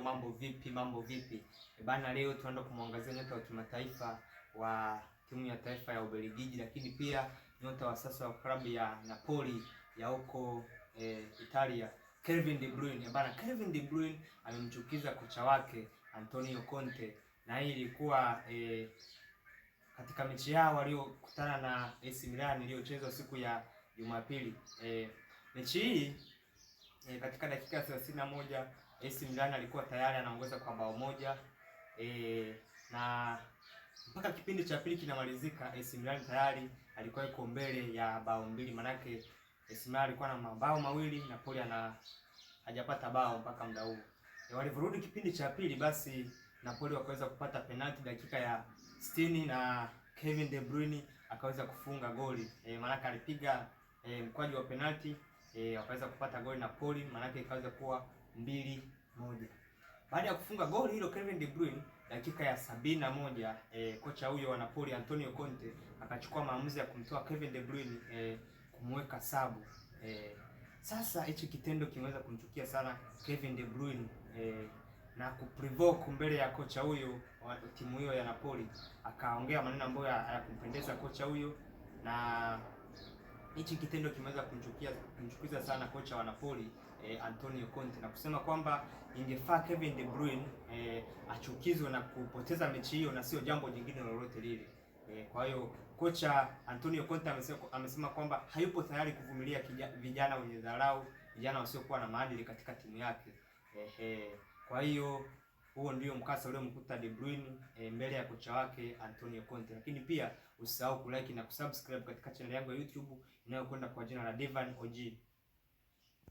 Yo, mambo vipi? Mambo vipi? Bana, leo tunaenda kumwangazia nyota wa kimataifa wa timu ya taifa ya Ubelgiji, lakini pia nyota wa sasa wa klabu ya Napoli ya huko Italia, Kevin De Bruyne. Bana, Kevin De Bruyne amemchukiza kocha wake Antonio Conte, na hii ilikuwa katika mechi yao waliokutana na AC Milan iliyochezwa siku ya Jumapili. Mechi hii katika dakika ya 31 AC Milan alikuwa tayari anaongoza kwa bao moja, na mpaka kipindi cha pili kinamalizika AC Milan tayari alikuwa yuko mbele ya bao mbili. Manake AC Milan alikuwa na mabao mawili, Napoli hajapata bao mpaka muda huu. Walivyorudi kipindi cha pili, basi Napoli wakaweza kupata penalti dakika ya 60 na Kevin De Bruyne akaweza kufunga goli. Manake alipiga mkwaju wa penalti, wakaweza kupata goli Napoli, manake ikaweza kuwa 2-1. Baada ya kufunga goli hilo Kevin De Bruyne dakika ya 71, kocha huyo wa Napoli Antonio Conte akachukua maamuzi ya kumtoa Kevin De Bruyne, kumweka sabu. Sasa hichi kitendo kimeweza kumchukia sana Kevin De Bruyne, na kuprovoke mbele ya kocha huyo wa timu hiyo ya Napoli, akaongea maneno ambayo hayakumpendeza kocha huyo, na hichi kitendo kimeweza kumchukiza sana kocha wa Napoli Antonio Conte, na kusema kwamba ingefaa Kevin De Bruyne achukizwe na kupoteza mechi hiyo na sio jambo jingine lolote lile. Kwa hiyo kocha Antonio Conte amesema kwamba hayupo tayari kuvumilia vijana wenye dharau, vijana wasiokuwa na maadili katika timu yake. Kwa hiyo huo ndio mkasa uliomkuta De Bruyne mbele ya kocha wake Antonio Conte. Lakini pia usisahau kulike na kusubscribe katika channel yangu ya YouTube inayokwenda kwa jina la Devan OG.